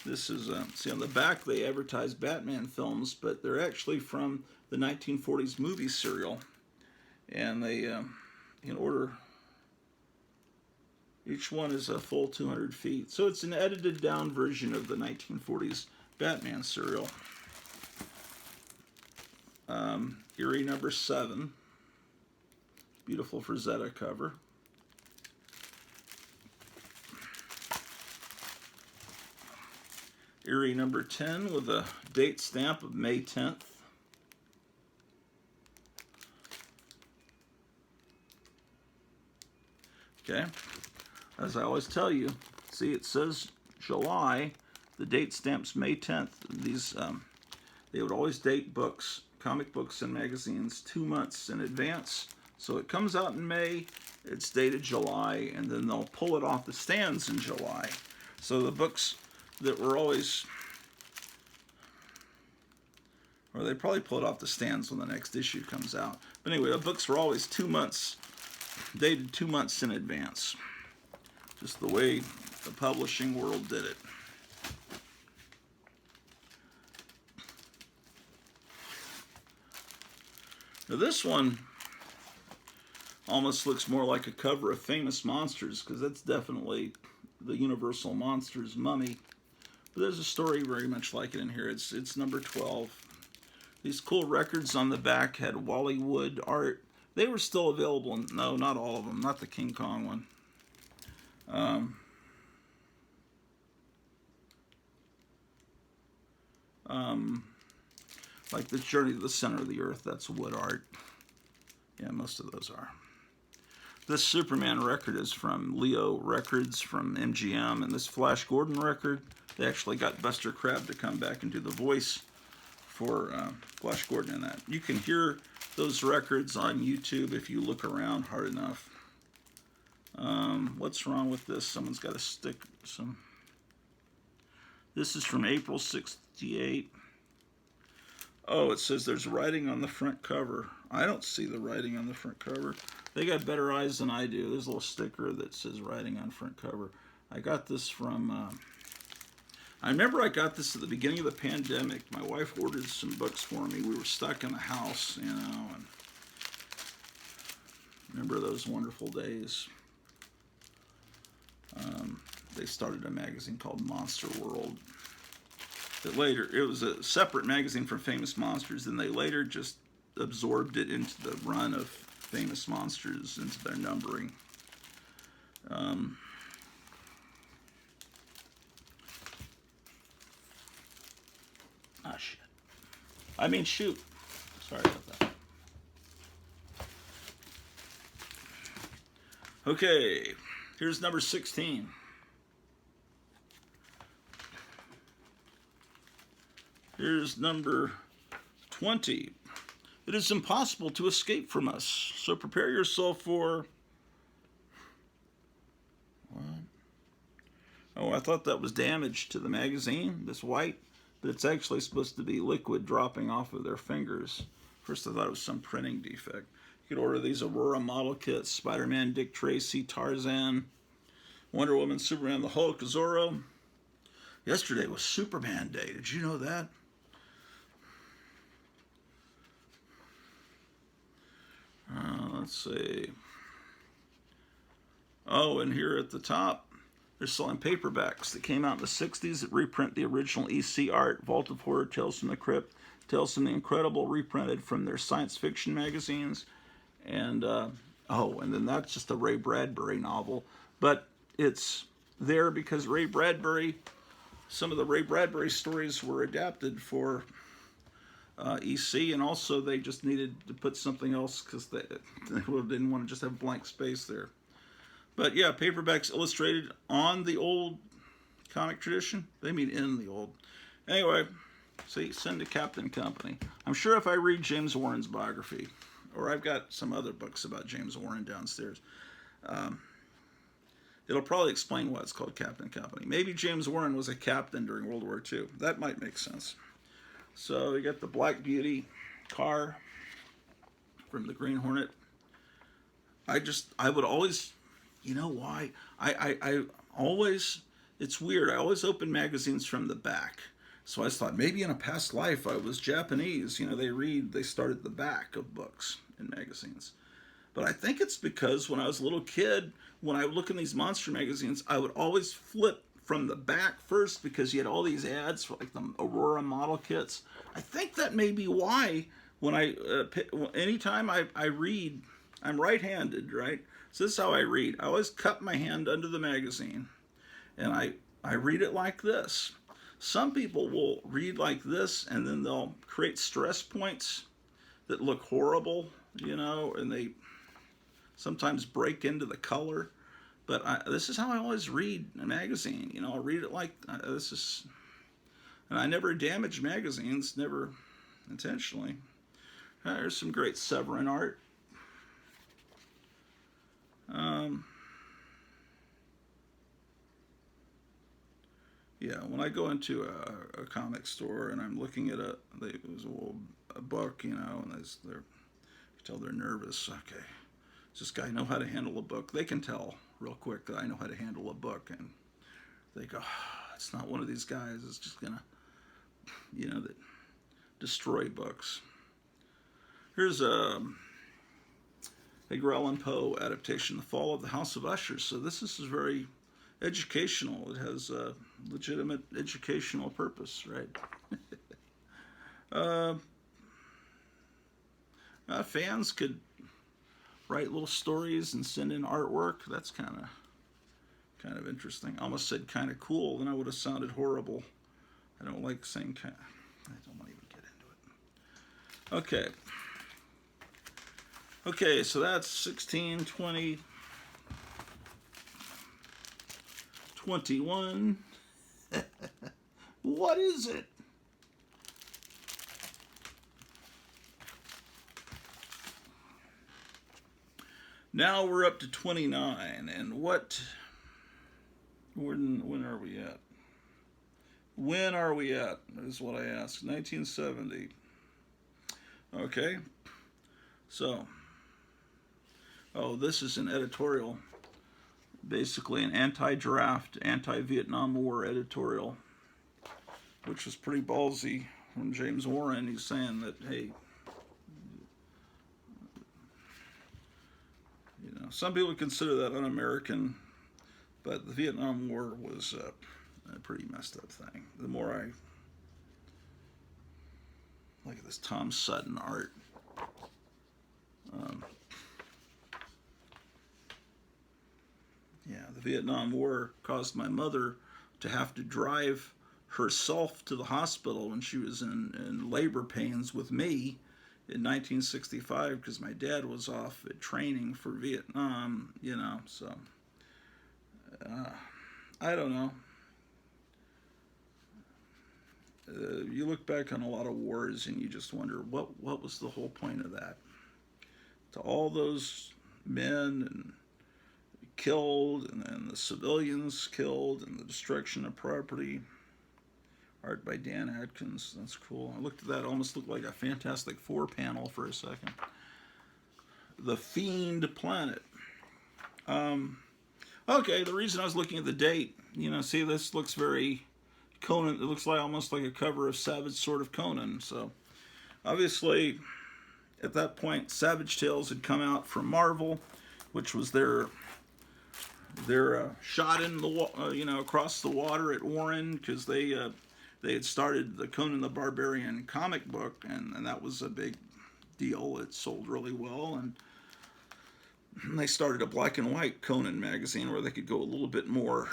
This is, see on the back they advertise Batman films, but they're actually from the 1940s movie serial. And they, in order, each one is a full 200 feet. So it's an edited down version of the 1940s Batman serial. Eerie number 7. Beautiful Frazetta cover. Eerie number 10 with a date stamp of May 10th. Okay, as I always tell you, see it says July, the date stamp's May 10th. These, they would always date books, comic books and magazines 2 months in advance. So it comes out in May, it's dated July, and then they'll pull it off the stands in July. So the books that were always, or they probably pull it off the stands when the next issue comes out. But anyway, the books were always 2 months, dated 2 months in advance. Just the way the publishing world did it. Now this one almost looks more like a cover of Famous Monsters because that's definitely the Universal Monsters mummy. But there's a story very much like it in here. It's number 12. These cool records on the back had Wally Wood art. They were still available. No, not all of them. Not the King Kong one. Like the Journey to the Center of the Earth. That's Wood art. Yeah, most of those are. This Superman record is from Leo Records from MGM, and this Flash Gordon record, they actually got Buster Crabbe to come back and do the voice for Flash Gordon in that. You can hear those records on YouTube if you look around hard enough. What's wrong with this? Someone's got to stick some. This is from April '68. Oh, it says there's writing on the front cover. I don't see the writing on the front cover. They got better eyes than I do. There's a little sticker that says writing on front cover. I got this from, I remember I got this at the beginning of the pandemic. My wife ordered some books for me. We were stuck in the house, you know, and remember those wonderful days. They started a magazine called Monster World. That later, it was a separate magazine from Famous Monsters, and they later just absorbed it into the run of Famous Monsters, into their numbering. Shit. I mean, shoot. Sorry about that. Okay, here's number 16. Here's number 20. It is impossible to escape from us, so prepare yourself for... What? Oh, I thought that was damage to the magazine, this white, but it's actually supposed to be liquid dropping off of their fingers. First I thought it was some printing defect. You could order these Aurora model kits, Spider-Man, Dick Tracy, Tarzan, Wonder Woman, Superman, the Hulk, Zorro. Yesterday was Superman Day. Did you know that? Let's see. Oh, and here at the top, they're selling paperbacks that came out in the 60s that reprint the original EC art, Vault of Horror, Tales from the Crypt, Tales from the Incredible, reprinted from their science fiction magazines. And, and then that's just a Ray Bradbury novel. But it's there because some of the Ray Bradbury stories were adapted for EC, and also they just needed to put something else because they didn't want to just have blank space there. But yeah, paperbacks illustrated on the old comic tradition. They mean in the old. Anyway, see, send to Captain Company. I'm sure if I read James Warren's biography, or I've got some other books about James Warren downstairs, it'll probably explain why it's called Captain Company. Maybe James Warren was a captain during World War II. That might make sense. So you got the Black Beauty car from the Green Hornet. I would always, you know why? I always, it's weird. I always open magazines from the back. So I thought maybe in a past life I was Japanese. You know, they start at the back of books in magazines. But I think it's because when I was a little kid, when I would look in these monster magazines, I would always flip from the back first because you had all these ads for like the Aurora model kits. I think that may be why when anytime I read, I'm right-handed, right? So this is how I read. I always cup my hand under the magazine and I read it like this. Some people will read like this and then they'll create stress points that look horrible, you know, and they sometimes break into the color. But this is how I always read a magazine. You know, I'll read it like this is, and I never damage magazines, never intentionally. There's some great Severin art. Yeah, when I go into a comic store and I'm looking at a book, you know, and you tell they're nervous. Okay, does this guy know how to handle a book? They can tell real quick that I know how to handle a book, and they go, it's not one of these guys that's just gonna, you know, that destroy books. Here's a Edgar Allan Poe adaptation, The Fall of the House of Usher. So this is very educational. It has a legitimate educational purpose, right? Fans could write little stories and send in artwork. That's kind of interesting. I almost said kind of cool, then I would have sounded horrible. I don't like saying kind of, I don't want to even get into it. Okay, so that's 16, 20, 21. What is it? Now we're up to 29, and when are we at? When are we at, is what I asked. 1970. Okay, so, this is an editorial, basically an anti-draft, anti-Vietnam War editorial, which was pretty ballsy from James Warren. He's saying that, hey, you know, some people consider that un-American, but the Vietnam War was a pretty messed up thing. The more I look at this Tom Sutton art, the Vietnam War caused my mother to have to drive herself to the hospital when she was in labor pains with me in 1965 because my dad was off at training for Vietnam, you know, so I don't know. You look back on a lot of wars and you just wonder what was the whole point of that? To all those men and killed, and then the civilians killed, and the destruction of property. Art by Dan Atkins. That's cool. I looked at that. It almost looked like a Fantastic Four panel for a second. The Fiend Planet. Okay, the reason I was looking at the date, see, this looks very Conan. It looks like almost like a cover of Savage Sword of Conan. So, obviously, at that point, Savage Tales had come out from Marvel, which was their shot in the across the water at Warren, because they had started the Conan the Barbarian comic book, and that was a big deal. It sold really well, and they started a black and white Conan magazine where they could go a little bit more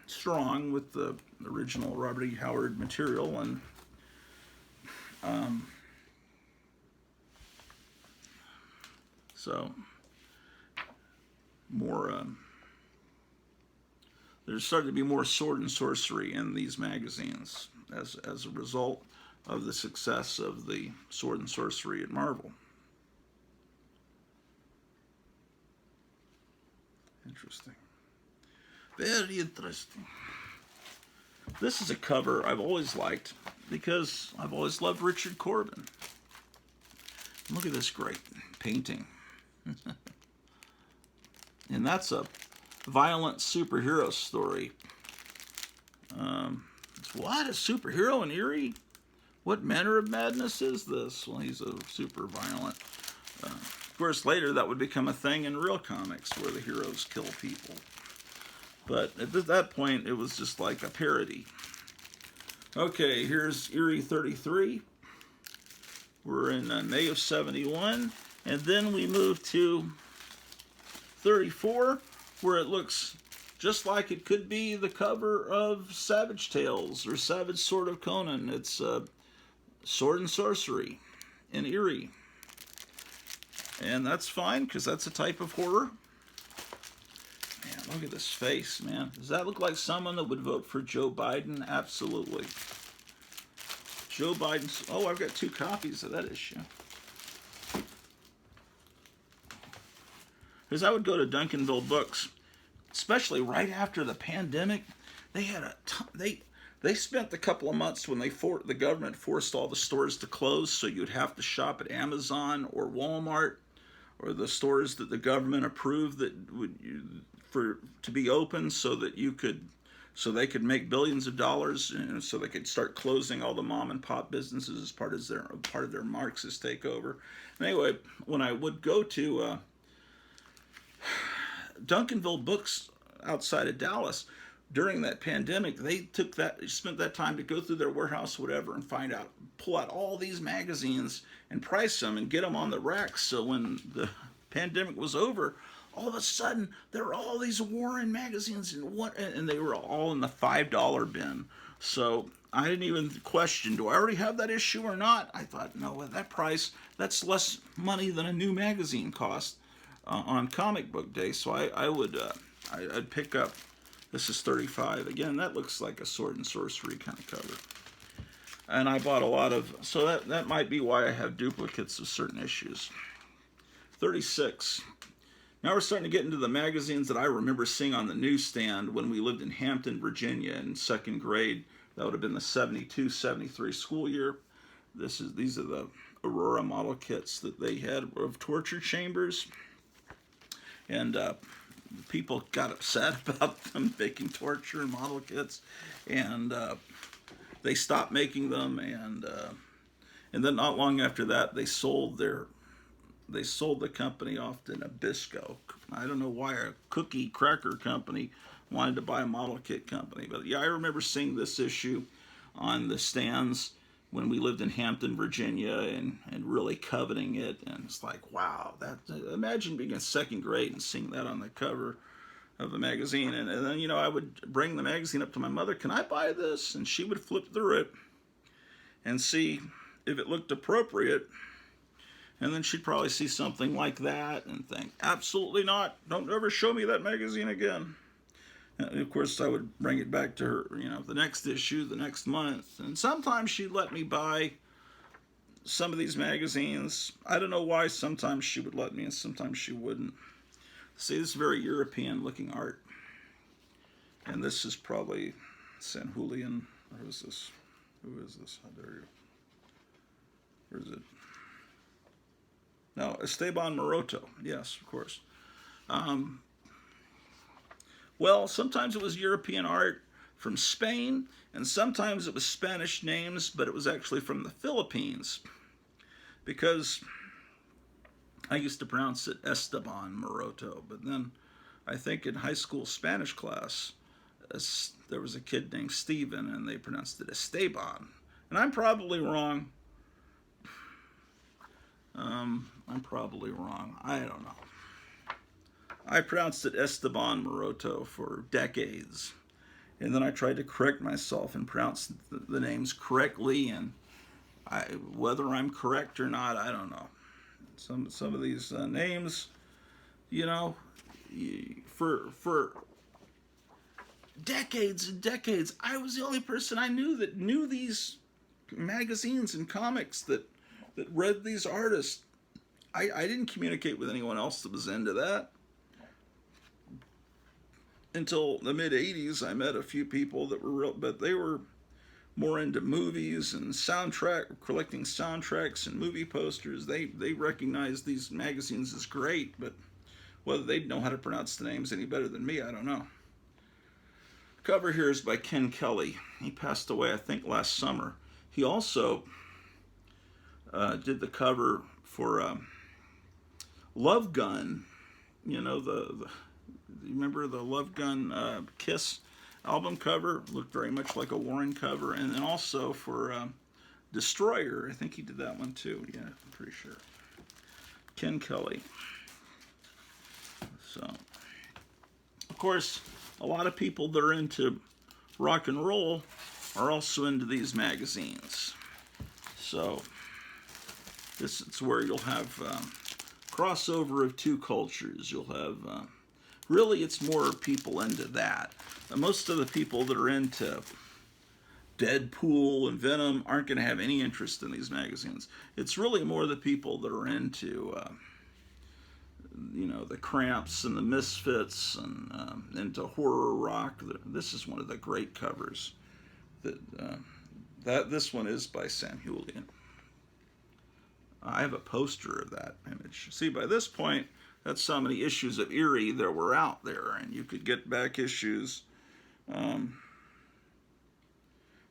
strong with the original Robert E. Howard material, and so more. There started to be more sword and sorcery in these magazines as a result of the success of the sword and sorcery at Marvel. Interesting. Very interesting. This is a cover I've always liked because I've always loved Richard Corbin. Look at this great painting. And that's a violent superhero story. What? A superhero in Eerie? What manner of madness is this? Well, he's a super violent. Of course, later that would become a thing in real comics where the heroes kill people. But at that point, it was just like a parody. Okay, here's Eerie 33. We're in May of 71. And then we move to 34, where it looks just like it could be the cover of Savage Tales or Savage Sword of Conan. It's sword and sorcery in Eerie. And that's fine, because that's a type of horror. Man, look at this face, man. Does that look like someone that would vote for Joe Biden? Absolutely. Joe Biden's... Oh, I've got 2 copies of that issue. Because I would go to Duncanville Books, especially right after the pandemic. They had a ton, they spent the couple of months when the government forced all the stores to close, so you'd have to shop at Amazon or Walmart or the stores that the government approved that to be open, so they could make billions of dollars, so they could start closing all the mom and pop businesses as part of their Marxist takeover. And anyway, when I would go to Duncanville Books outside of Dallas during that pandemic, they spent that time to go through their warehouse, whatever, and pull out all these magazines and price them and get them on the racks. So when the pandemic was over, all of a sudden there were all these Warren magazines and they were all in the $5 bin. So I didn't even question, do I already have that issue or not? I thought, no, at that price, that's less money than a new magazine cost on comic book day. So I'd pick up. This is 35. Again, that looks like a sword and sorcery kind of cover. And I bought a lot of, so that might be why I have duplicates of certain issues. 36. Now we're starting to get into the magazines that I remember seeing on the newsstand when we lived in Hampton, Virginia in 2nd grade. That would have been the 72-73 school year. These are the Aurora model kits that they had of torture chambers. And people got upset about them making torture and model kits, and they stopped making them. And then not long after that, they sold the company off to Nabisco. I don't know why a cookie cracker company wanted to buy a model kit company, but yeah, I remember seeing this issue on the stands when we lived in Hampton, Virginia, and really coveting it. And it's like, wow, imagine being in 2nd grade and seeing that on the cover of the magazine. And then, I would bring the magazine up to my mother, can I buy this? And she would flip through it and see if it looked appropriate. And then she'd probably see something like that and think, absolutely not. Don't ever show me that magazine again. And of course, I would bring it back to her, the next issue, the next month. And sometimes she'd let me buy some of these magazines. I don't know why. Sometimes she would let me, and sometimes she wouldn't. See, this is very European-looking art. And this is probably San Julian. Or who is this? Who is this? How dare you? Where is it? No, Esteban Maroto. Yes, of course. Well, sometimes it was European art from Spain, and sometimes it was Spanish names, but it was actually from the Philippines. Because I used to pronounce it Esteban Maroto, but then I think in high school Spanish class, there was a kid named Steven, and they pronounced it Esteban. And I'm probably wrong. I'm probably wrong. I don't know. I pronounced it Esteban Maroto for decades. And then I tried to correct myself and pronounce the names correctly. And whether I'm correct or not, I don't know. Some of these names, for decades and decades, I was the only person I knew that knew these magazines and comics that read these artists. I didn't communicate with anyone else that was into that. Until the mid 80s, I met a few people that were real, but they were more into movies and collecting soundtracks and movie posters. They recognized these magazines as great, but whether they'd know how to pronounce the names any better than me, I don't know. The cover here is by Ken Kelly. He passed away, I think, last summer. He also did the cover for Love Gun. You remember the Love Gun Kiss album cover? Looked very much like a Warren cover. And then also for Destroyer, I think he did that one too. Yeah, I'm pretty sure. Ken Kelly. So, of course, a lot of people that are into rock and roll are also into these magazines. So, this is where you'll have crossover of two cultures. You'll have, really, it's more people into that. Most of the people that are into Deadpool and Venom aren't going to have any interest in these magazines. It's really more the people that are into, the Cramps and the Misfits and into horror rock. This is one of the great covers. This one is by Sam Julian. I have a poster of that image. See, by this point, that's how many issues of Eerie there were out there, and you could get back issues.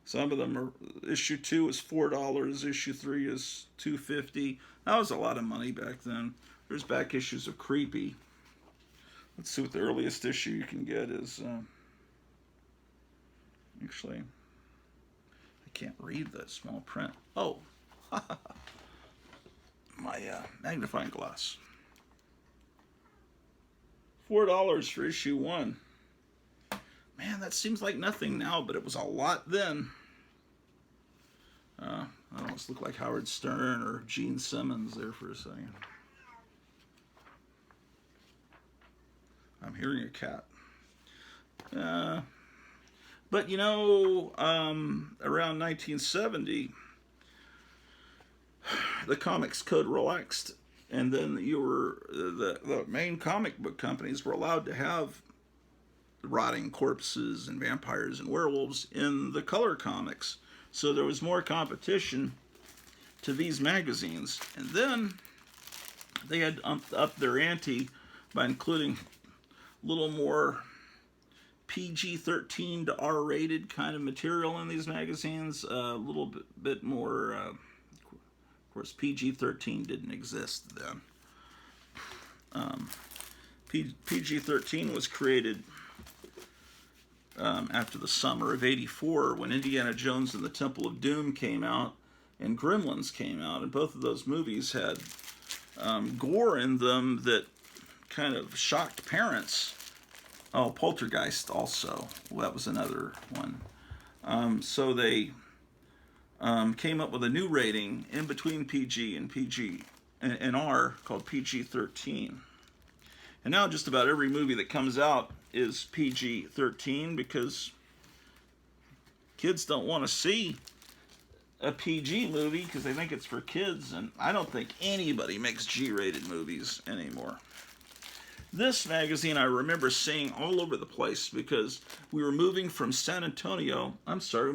Some of them are, issue 2 is $4, issue 3 is $2.50. That was a lot of money back then. There's back issues of Creepy. Let's see what the earliest issue you can get is. Actually, I can't read that small print. Oh, my magnifying glass. $4 for issue 1. Man, that seems like nothing now, but it was a lot then. I almost look like Howard Stern or Gene Simmons there for a second. I'm hearing a cat. But around 1970, the Comics Code relaxed, and then the main comic book companies were allowed to have rotting corpses and vampires and werewolves in the color comics. So there was more competition to these magazines. And then they had upped their ante by including a little more PG-13 to R-rated kind of material in these magazines. A little bit more, of course, PG-13 didn't exist then. PG-13 was created after the summer of '84 when Indiana Jones and the Temple of Doom came out and Gremlins came out, and both of those movies had gore in them that kind of shocked parents. Oh, Poltergeist also. Well, that was another one. So they came up with a new rating in between PG and R called PG-13. And now just about every movie that comes out is PG-13 because kids don't want to see a PG movie because they think it's for kids, and I don't think anybody makes G-rated movies anymore. This magazine I remember seeing all over the place because we were moving from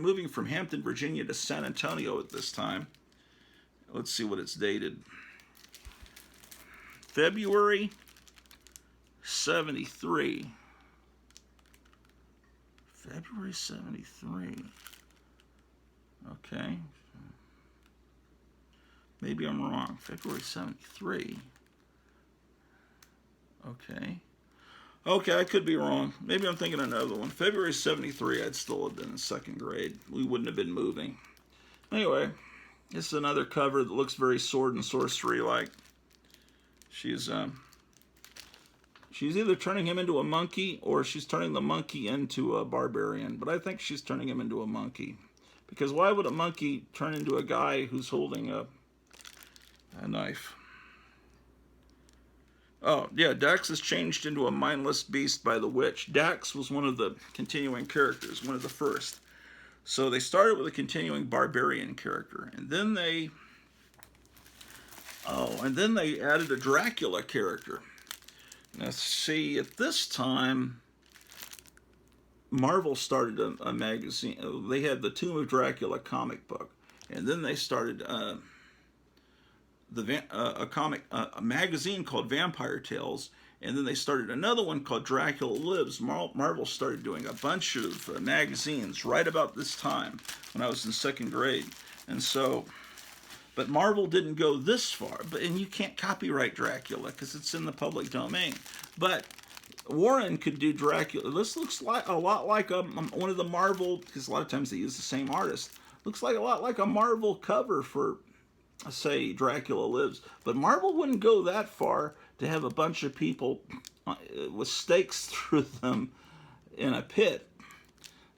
moving from Hampton, Virginia to San Antonio at this time. Let's see what it's dated. February 73. February 73. Okay. Maybe I'm wrong. February 73. Okay. Okay, I could be wrong. Maybe I'm thinking another one. February 73, I'd still have been in second grade. We wouldn't have been moving. Anyway, this is another cover that looks very sword and sorcery like. She's either turning him into a monkey or she's turning the monkey into a barbarian. But I think she's turning him into a monkey. Because why would a monkey turn into a guy who's holding a knife? Oh, yeah, Dax is changed into a mindless beast by the witch. Dax was one of the continuing characters, one of the first. So they started with a continuing barbarian character. And then they added a Dracula character. Now, see, at this time, Marvel started a magazine. They had the Tomb of Dracula comic book. And then they started a magazine called Vampire Tales, and then they started another one called Dracula Lives. Marvel started doing a bunch of magazines right about this time when I was in second grade, and so, but Marvel didn't go this far. And you can't copyright Dracula because it's in the public domain. But Warren could do Dracula. This looks like a lot like one of the Marvel, because a lot of times they use the same artist. Looks like a lot like a Marvel cover for, say, Dracula Lives. But Marvel wouldn't go that far to have a bunch of people with stakes through them in a pit.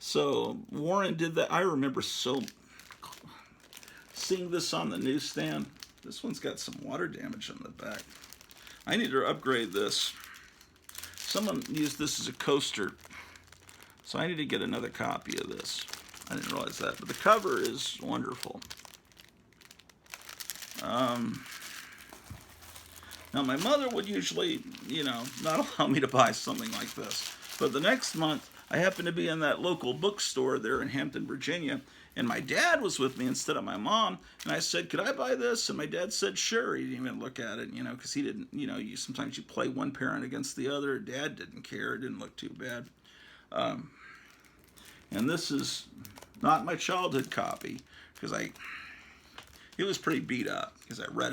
So Warren did that. I remember seeing this on the newsstand. This one's got some water damage on the back. I need to upgrade this. Someone used this as a coaster, so I need to get another copy of this. I didn't realize that, but the cover is wonderful. Now, my mother would usually, not allow me to buy something like this. But the next month, I happened to be in that local bookstore there in Hampton, Virginia, and my dad was with me instead of my mom, and I said, could I buy this? And my dad said, sure. He didn't even look at it, because he didn't, sometimes you play one parent against the other. Dad didn't care. It didn't look too bad. And this is not my childhood copy, because it was pretty beat up, because I read it.